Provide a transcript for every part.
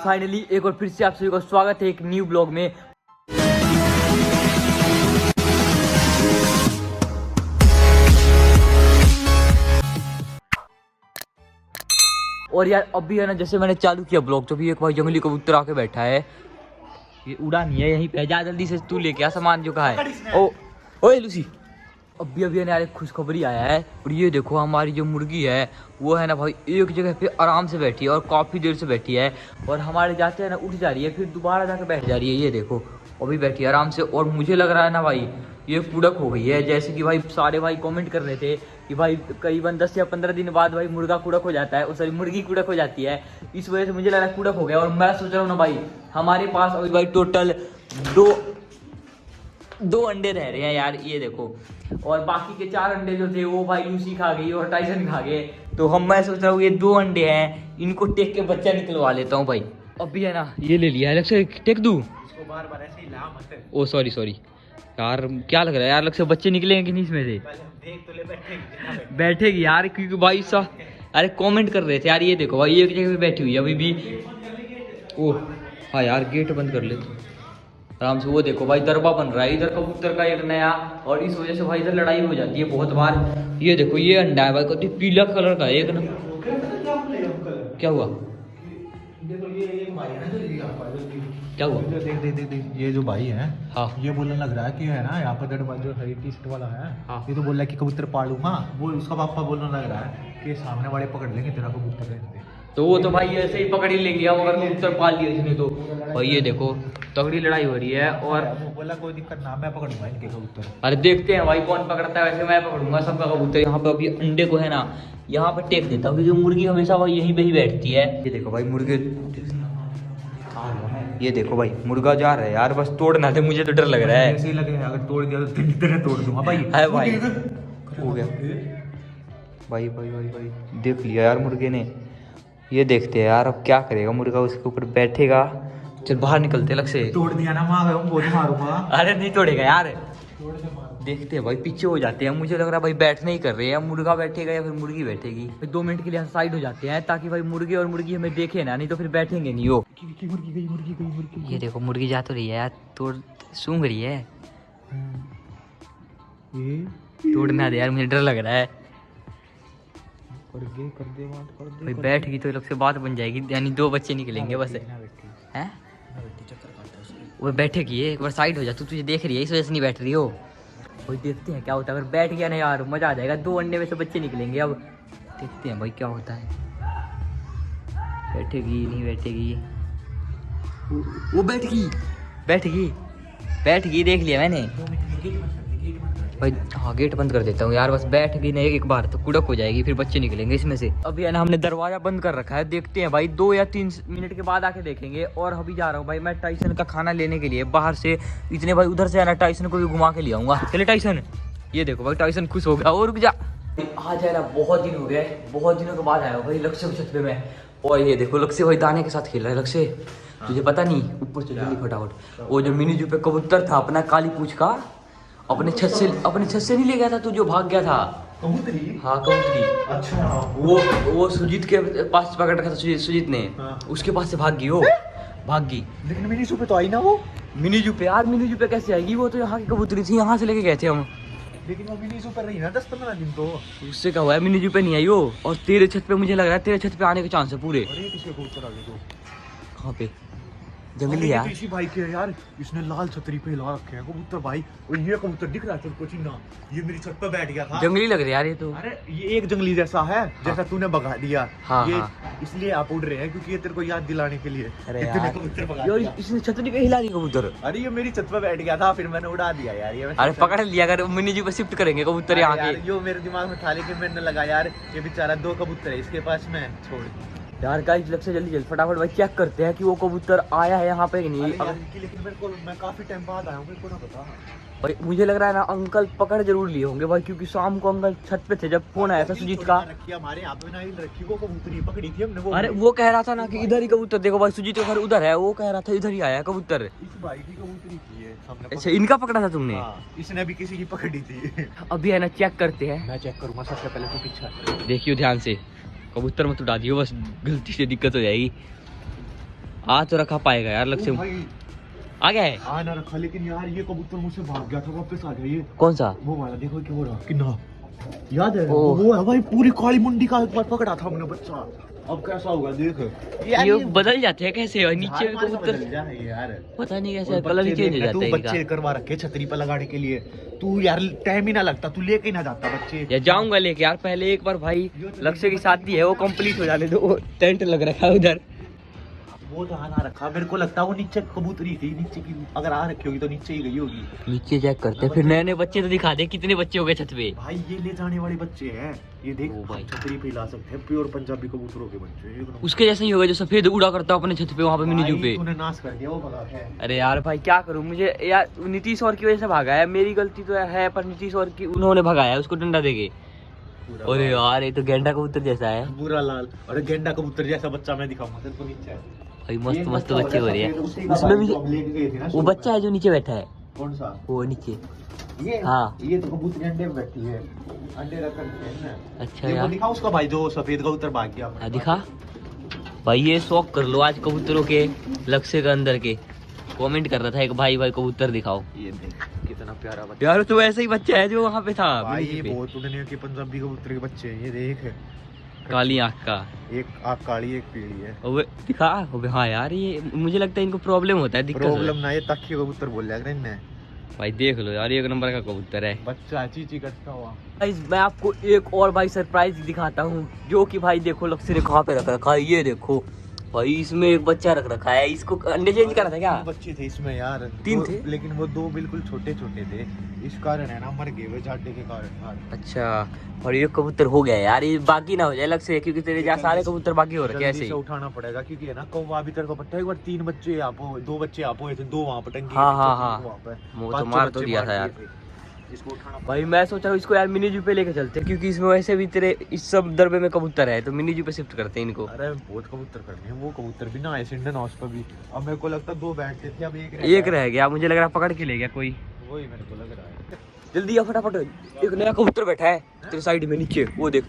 Finally एक और फिर से आप सभी को स्वागत है एक न्यू ब्लॉग में। और यार अभी है ना, जैसे मैंने चालू किया ब्लॉग तो भी एक भाई जंगली कबूतर आके बैठा है। ये उड़ा नहीं है, यहीं पे जा, जल्दी से तू लेके आ सामान जो कहा है। ओए लूसी, अभी है ना यार एक खुशखबरी आया है। और ये देखो हमारी जो मुर्गी है वो है ना भाई एक जगह पे आराम से बैठी है और काफ़ी देर से बैठी है। और हमारे जाते हैं ना उठ जा रही है, फिर दोबारा जाकर बैठ जा रही है। ये देखो अभी बैठी है आराम से। और मुझे लग रहा है ना भाई ये कुड़क हो गई है। जैसे कि भाई सारे भाई कमेंट कर रहे थे कि भाई करीबन 10 या 15 दिन बाद भाई मुर्गा कुड़क हो जाता है, सॉरी मुर्गी कुड़क हो जाती है। इस वजह से मुझे लग रहा है कुड़क हो गया। और मैं सोच रहा हूँ ना भाई हमारे पास अभी भाई टोटल दो अंडे रह रहे हैं यार, ये देखो। और बाकी के 4 अंडे जो थे वो भाई लूसी खा गई और टाइसन खा गए। तो मैं सोच रहा हूँ ये 2 अंडे हैं, इनको टेक के बच्चा निकलवा लेता हूँ भाई। अभी है ना ये ले लिया, अलग से टेक दूँ इसको, बार-बार ऐसे ही ला मत। ओ सॉरी यार, क्या लग रहा है यार, अलग से बच्चे निकलेंगे कि नहीं इसमें से? देख तो ले, बैठेगी यार, क्योंकि भाई अरे कमेंट कर रहे थे यार। ये देखो भाई एक जगह पे बैठी हुई है अभी भी। ओह हाँ यार, गेट बंद कर ले आराम से। वो देखो भाई दरबा बन रहा है इधर कबूतर का एक नया, और इस वजह से भाई इधर लड़ाई हो जाती है बहुत बार। ये देखो ये अंडा है भाई, कभी पीला कलर का एक ना। क्या हुआ? क्या हुआ? देख ये जो भाई है, हाँ ये बोलने लग रहा है कि है ना यहाँ पर जो टी शर्ट वाला है, हाँ। ये तो बोल रहा है कि कबूतर पालूंगा। वो उसका पापा बोलने लग रहा है कि सामने वाले पकड़ लेंगे तेरा कबूतर रहने दे। तो वो तो भाई ऐसे ही पकड़ ही लेंगे अगर कबूतर पाल लिया इसने तो। भाई ये देखो तगड़ी लड़ाई हो रही है। और वो बोला कोई दिक्कत ना, मैं पकड़ूंगा इनके कबूतर। अरे देखते हैं भाई कौन पकड़ता है, वैसे मैं पकड़ूंगा सबका कबूतर। यहाँ पे अभी अंडे को है ना यहाँ पे टेक देता हूँ, क्योंकि मुर्गी हमेशा भाई यहीं पे ही बैठती है। ये देखो भाई मुर्गे, ये देखो भाई मुर्गा जा रहा है यार, बस तोड़ ना दे, मुझे तो डर लग रहा है। ऐसे ही लगे अगर तोड़ दिया तो तेरे तोड़ दूंगा भाई। है भाई हो गया भाई भाई भाई भाई, देख लिया यार मुर्गे ने। ये देखते हैं यार अब क्या करेगा मुर्गा, उसके ऊपर बैठेगा। चल बाहर निकलते लग से। तोड़ दिया ना बहुत मारूंगा। अरे नहीं तोड़ेगा यार, देखते हैं भाई पीछे हो जाते हैं। मुझे लग रहा है भाई बैठने ही कर रहे हैं, मुर्गा बैठेगा या फिर मुर्गी बैठेगी। 2 मिनट के लिए साइड हो जाते हैं ताकि भाई मुर्गे और मुर्गी हमें देखे ना, नहीं तो फिर बैठेंगे नहीं। वो मुर्गी ये देखो मुर्गी जा तो रही है यार, सूंघ रही है। तोड़ना दे यार, मुझे डर लग रहा है। कर दे भाई बैठ गई तो अलग से बात बन जाएगी, यानी 2 बच्चे निकलेंगे बस। हैं वो बैठेगी, एक बार साइड हो जा, तू तुझे देख रही है इस वजह से नहीं बैठ रही हो। भाई देखते हैं क्या होता है, अगर बैठ गया ना यार मजा आ जाएगा, 2 अंडे में से बच्चे निकलेंगे। अब देखते हैं भाई क्या होता है, बैठेगी नहीं बैठेगी। वो बैठ गई देख लिया मैंने भाई। हाँ गेट बंद कर देता हूँ यार, बस बैठ गई नहीं एक बार तो कुड़क हो जाएगी, फिर बच्चे निकलेंगे इसमें से। अभी है ना हमने दरवाजा बंद कर रखा है, देखते हैं भाई 2 या 3 मिनट के बाद आके देखेंगे। और अभी जा रहा हूँ भाई मैं टाइसन का खाना लेने के लिए बाहर से। इतने भाई उधर से है ना टाइसन को भी घुमा के ले आऊंगा। चले टाइसन, ये देखो भाई टाइसन खुश हो गया। और रुक जा, आज है ना बहुत दिन हो गए, बहुत दिनों के बाद आया भाई लक्ष्य छत पे मैं। और ये देखो लक्ष्य भाई दाने के साथ खेल रहा है। लक्ष्य तुझे पता नहीं, ऊपर चल जल्दी फटाफट। वो जो मिनी जू पे कबूतर था अपना काली पूछ का, अपने छत से नहीं ले गया था तू, जो भाग गया था कबूतरी। हाँ कबूतरी। अच्छा वो सुजीत के पास पकड़ रखा था, सुजीत ने। हाँ। उसके पास से भाग गई। लेकिन मिनी जू पे तो आई ना वो। मिनी जू पे यार, मिनी जू पे कैसे आएगी? वो तो यहाँ की कबूतरी थी, यहाँ से लेके गए थे हम। लेकिन वो मिनी जू पे रही ना 10-15 दिन तो। उससे क्या हुआ है, मिनी जू पे नहीं आई वो। और तेरे छत पे मुझे लग रहा है तेरे छत पे आने के चांस है पूरे। अरे किसके कबूतर आ गए तो? कहाँ पे? जंगली यार। इसी भाई के यार, इसने लाल छतरी पे ला रखे हैं कबूतर भाई। और ये कबूतर दिख रहा है तुमको चिन्ना, ये मेरी छत पे बैठ गया था। जंगली लग रहा है यार ये तो। अरे ये एक जंगली जैसा है, जैसा तूने भगा दिया। हाँ, ये हाँ। इसलिए आप उड़ रहे हैं क्योंकि ये तेरे को याद दिलाने के लिए। अरे इतने यार कबूतर भगा यार दिया। इसने छतरी पे हिला दी कबूतर। अरे ये मेरी छत पे बैठ गया था, फिर मैंने उड़ा दिया यार। ये अरे पकड़ लिया, अगर मिनी जू पे शिफ्ट करेंगे कबूतर यहाँ के। यो मेरे दिमाग में था, लेकिन मैंने लगा यार ये बेचारा 2 कबूतर है इसके पास में, छोड़। यार गाइस लग से जल्दी फटाफट भाई चेक करते हैं कि वो कबूतर आया है यहाँ पे कि नहीं। लेकिन मैं काफी टाइम बाद आया हूँ, मेरे को ना पता भाई। मुझे लग रहा है ना अंकल पकड़ जरूर लिए होंगे भाई, क्योंकि शाम को अंकल छत पे थे जब फोन आया था सुजीत का। हमारे यहाँ पे ना रखी वो कबूतरी पकड़ी थी हमने। वो अरे वो कह रहा था ना कि इधर ही कबूतर देखो भाई, सुजीत का घर उधर है, वो कह रहा था इधर ही आया कबूतर। इस भाई की कबूतरी थी ये हमने। अच्छा इनका पकड़ा था तुमने? इसने भी किसी की पकड़ी थी। अभी है ना चेक करते हैं। मैं चेक करूंगा सबसे पहले, तो पीछे देखियो ध्यान से, कबूतर मत उड़ा दियो, बस गलती से दिक्कत हो जाएगी। आ तो रखा पाएगा यार लक्ष्य। भाई आ गया है। आ ना रखा, लेकिन यार ये कबूतर मुझसे भाग गया था, वापस आ गया ये। कौन सा? वो वाला देखो क्या हो रहा किन्ना, याद है? ओह। वो है भाई, पूरी काली मुंडी का एक बार पकड़ा था हमने बच्चा। अब कैसा होगा देख। ये बदल जाते हैं कैसे? और नीचे झाड़ मार के कबूतर बदल जा रहे हैं यार। पता नहीं और कैसे कलर बच्चे चेंज हो देख, जाता तू है बच्चे इनका। करवा रखे छतरी पर लगाने के लिए, तू यार टाइम ही ना लगता, तू लेके ही ना जाता बच्चे। या जाऊंगा लेके यार, पहले एक बार भाई लक्ष्य की शादी है वो कंप्लीट हो जाने दो। टेंट लग रखा है उधर। वो तो आ रखा, मेरे को लगता है वो नीचे कबूतरी थी, नीचे की अगर आ रखी होगी तो नीचे ही गई होगी। नीचे चेक करते हैं, फिर नए नए बच्चे तो दिखा दे कितने बच्चे हो गए छत पे। भाई ये ले जाने वाले बच्चे हैं, ये देख ओ भाई। छतरी पे ला सकते हैं, प्योर पंजाबी कबूतरों के बच्चे एकदम। उसके जैसे ही होगा जो सफेद उड़ा करता अपने छत पे वहाँ पे मिनी जू पे। तूने नाश कर दिया वो भगा है। अरे यार भाई क्या करूं, मुझे यार नीतीश और की वजह से भागा है, मेरी गलती तो है पर नीतीश और की उन्होंने भगाया है उसको डंडा देके। अरे यार ये तो गेंडा कबूतर जैसा है। बुरा लाल और गेंडा कबूतर जैसा बच्चा मैं दिखाऊंगा तेरे को नीचे। भाई मस्त मस्त बच्चे हो रहे हैं उसमें उसमें भी। लेके गए थे ना वो बच्चा है जो नीचे बैठा है, कौन सा? वो नीचे। ये हाँ। ये तो कबूतर अंडे पे बैठी है, अंडे रख कर है ना। अच्छा ये वो यार दिखा उसका भाई जो सफेद कबूतर भाग गया। हाँ, दिखा भाई। ये शौक कर लो आज कबूतरों के लक्ष्य के अंदर के। कमेंट कर रहा था एक भाई, भाई कबूतर दिखाओ। ये देख कितना प्यारा बच्चा यार तो ऐसा ही बच्चा है जो वहाँ पे था भाई, मिनी ये जू पे। बहुत उड़ने के पंजाबी कबूतर के बच्चे हैं, ये देख। काली आँख का, एक आँख काली एक पीली है। ओबे दिखा। ओबे हाँ यार ये मुझे लगता है इनको प्रॉब्लम होता है, दिक्कत होता है। प्रॉब्लम ना, ये तक्की कबूतर बोल लिया इनने। भाई देख लो यार, एक नंबर का कबूतर है। बच्चा चीची करता हुआ। गाइस मैं आपको एक और भाई सरप्राइज दिखाता हूँ, जो कि भाई देखो लक्ष्य ने कहाँ पे रख रखा है। ये देखो भाई, इसमें एक बच्चा रख रखा है। इसको अंडे चेंज करा था क्या? 3 बच्चे थे इसमें यार, तीन 2 थे? लेकिन वो 2 बिल्कुल छोटे छोटे थे, इस कारण है ना मर गए वो झाटे के कारण यार। अच्छा, और ये कबूतर हो गया यार, ये बाकी ना हो जाए लक्ष्य, क्योंकि तेरे जहाँ सारे कबूतर बाकी हो रखे हैं ऐसे जल्दी से ही। उठाना पड़ेगा क्योंकि है ना कौवा भी तेरे को पता है, एक बार 3 बच्चे आप 2 बच्चे आप हुए थे, 2 वहाँ पर टंगे हाँ, थे, हाँ, चौथे हाँ। वहाँ पर। वो 5 तो मार बच्चे तो दिया था दिए यार। थे। इसको उठाना भाई मैं सोच रहा हूँ इसको यार मिनी जू पे लेके चलते हैं, क्योंकि इसमें वैसे भी तेरे इस सब दरबे में कबूतर है, तो मिनी जू पे शिफ्ट करते हैं इनको। अरे बहुत कबूतर करने हैं, वो कबूतर भी ना आए इंडियन हाउस पर भी। अब मेरे को लगता है 2 बैठते थे, अब एक रह गया, मुझे लग रहा है पकड़ के ले गया कोई। वही मेरे को लग रहा है। जल्दी आ फटाफट, एक नया कबूतर बैठा है तेरे साइड में नीचे, वो देख।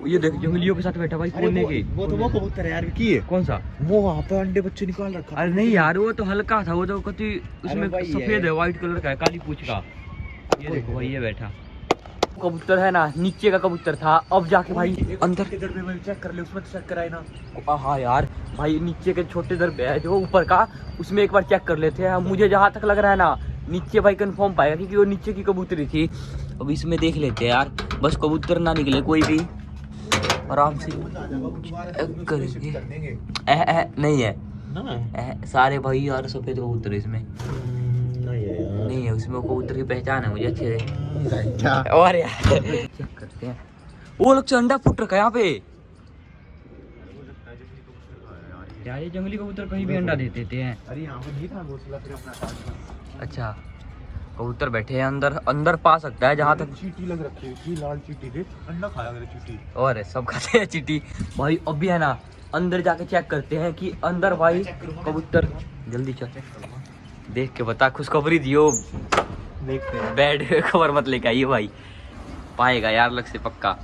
ये देख जंगलियों के साथ बैठा भाई, कोने के। वो तो वो कबूतर है यार, की है कौन सा? वो वहाँ पे अंडे बच्चे निकाल रखा। अरे नहीं यार, वो तो हल्का था, वो तो कति उसमें भाई सफेद है, व्हाइट कलर का है, काली पूंछ का। ये देखो भाई, ये बैठा कबूतर है ना, नीचे का कबूतर था। अब जाके भाई अंदर के दरबे में चेक कर ले, उसमें तो चेक कराए ना। हाँ यार भाई, नीचे के छोटे दरबे है जो ऊपर का, उसमें एक बार चेक कर लेते हैं। मुझे जहाँ तक लग रहा है ना, नीचे भाई कंफर्म पाएगा, क्योंकि वो नीचे की कबूतरी थी। अब इसमें देख लेते हैं यार, बस कबूतर ना निकले कोई भी, आराम से करेंगे। नहीं है ना सारे भाई यार सफेद कबूतर इसमें नहीं है यार। नहीं है, उसमें कबूतर की पहचान है मुझे अच्छे से। क्या? और यार चेक करते हैं, वो लोग अंडा फुट रखा है यहाँ पे। यार ये जंगली कबूतर कहीं भी अंडा दे देते हैं। अरे यहाँ पर नहीं था घोंसला, फिर अपना काट। अच्छा, कबूतर बैठे हैं अंदर, अंदर पा सकता है जहाँ तक। चींटी लग रखी है, की लाल चींटी थे, अंडा खाया करे चींटी। और सब खाते हैं चींटी भाई। अब भी है ना, अंदर जाके चेक करते हैं कि अंदर भाई कबूतर। जल्दी चल, देख के बता, खुशखबरी दियो। देखते हैं। बैड खबर मत लेके आइए भाई, पाएगा यार लग से पक्का।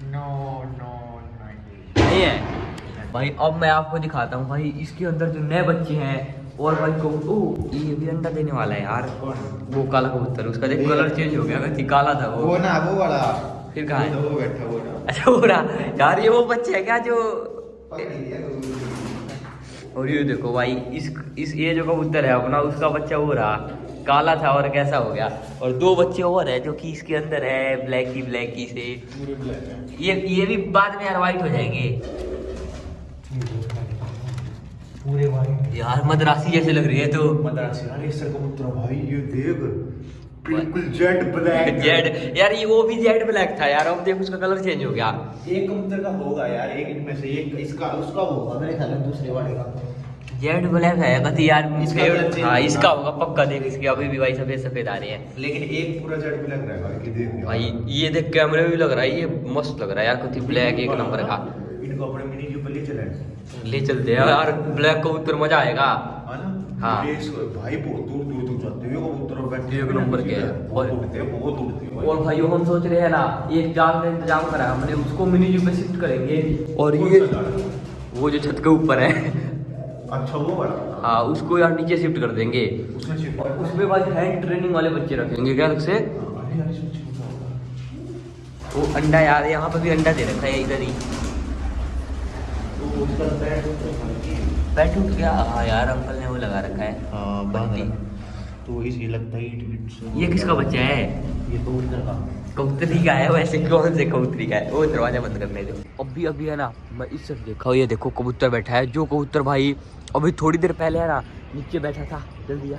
नो नो नहीं नहीं है भाई। अब मैं आपको दिखाता हूँ भाई, इसके अंदर जो नए बच्चे हैं। और भाई कबूतर ये भी अंडा देने वाला है यार। वो काला कबूतर, उसका देख कलर चेंज हो गया, अगर काला था वो ना वो वाला। फिर कहाँ है? वो बैठा वो ना। अच्छा वो रहा यार, ये वो बच्चे है क्या जो। और ये देखो भाई, इस ये जो कबूतर है अपना, उसका बच्चा वो रहा, काला था और कैसा हो गया। और 2 बच्चे और है जो कि इसके अंदर है, ब्लैकी से। ये भी बाद में यार वाइट हो जाएंगे पूरे भाई यार। मद्रासी जैसे लग रही है तो। मद्रासी यार, ये सर कबूतर भाई, ये देख बिल्कुल जेड ब्लैक। जेड यार, ये वो भी जेड ब्लैक था यार, अब देख उसका कलर चेंज हो गया। एक कबूतर का होगा यार, एक इनमें से एक इसका उसका होगा मेरे ख्याल में, दूसरे वाले का जेड ब्लैक है कति यार। इसका कलर चेंज हाँ होगा। इसका होगा पक्का, देख इसके अभी भी भाई सफेद सफेद आ रहे हैं। लेकिन एक पूरा जेड ब्लैक रहेगा, ये देख भाई ये देख कैमरे में भी लग रहा है, ये मस्त लग रहा है यार, कति ब्लैक एक नंबर का। इनको अपने मिनी जू पे ले चले, ले चलते हैं यार, ब्लैक कबूतर मजा आएगा। है ना? हाँ। भाई बहुत दूर दूर तक जाते हैं कबूतर, बैठे एक नंबर के हैं। बहुत उड़ते हैं, बहुत उड़ते हैं। और भाई हम सोच रहे हैं ना, एक जाल का इंतजाम करा है हमने, उसको मिनी जू पे शिफ्ट करेंगे। और ये वो जो छत के ऊपर है अच्छा वो वाला। हाँ उसको यार नीचे शिफ्ट कर देंगे। उसमें शिफ्ट और उसमें भाई हैंड ट्रेनिंग वाले बच्चे रखेंगे क्या अलग से। अरे यार इसमें शिफ्ट होगा। वो अंडा यार यहाँ पे भी अंडा दे रखा है इधर ही। तो उसका बैठ उठ गया। हाँ यार अंकल ने वो लगा रखा है। हाँ बत्ती। तो इसी लगता है ईट से। ये किसका बच्चा है। ये तो उधर का। कबूतरी का है वैसे कौन से कबूतरी का है। वो दरवाजा बंद करने दो। अभी अभी है ना मैं इस तरफ देखा ये देखो कबूतर बैठा है। जो कबूतर भाई अभी थोड़ी देर पहले है ना नीचे बैठा था। जल्दी आ।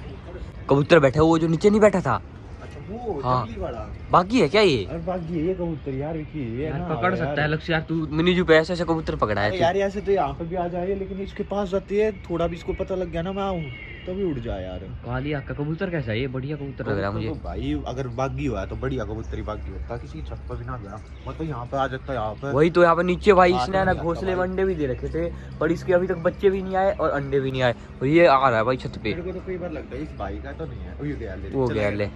कबूतर बैठा है वो जो नीचे नहीं बैठा था। अच्छा वो हाँ। जंगली वाला। बाकी है क्या ये। अरे बाकी है ये कबूतर यार ये यार पकड़ सकता है लक्ष्य यार। तू मिनी जू पे ऐसे ऐसे कबूतर पकड़ा है अरे तू। यार ऐसे तो यहाँ पे भी आ जाए लेकिन इसके पास जाती है थोड़ा भी इसको पता लग गया ना मैं आऊँ तभी उड़ जाए यार। काली आँख का कबूतर कैसा है ये। बढ़िया कबूतर लग रहा है मुझे। तो भाई अगर बागी हुआ है तो बढ़िया कबूतरी बागी होता किसी छत पर भी ना गया मतलब यहाँ पे आ जाता है यहाँ पे। वही तो यहाँ पे नीचे भाई हाँ, इसने है ना तो घोंसले में भाई। अंडे भी दे रखे थे पर इसके अभी तक बच्चे भी नहीं आए और अंडे भी नहीं आए और ये आ रहा है भाई छत पे। मेरे को तो कई बार लगता है इस भाई का तो नहीं है वो गया ले वो चला गया गया। ले।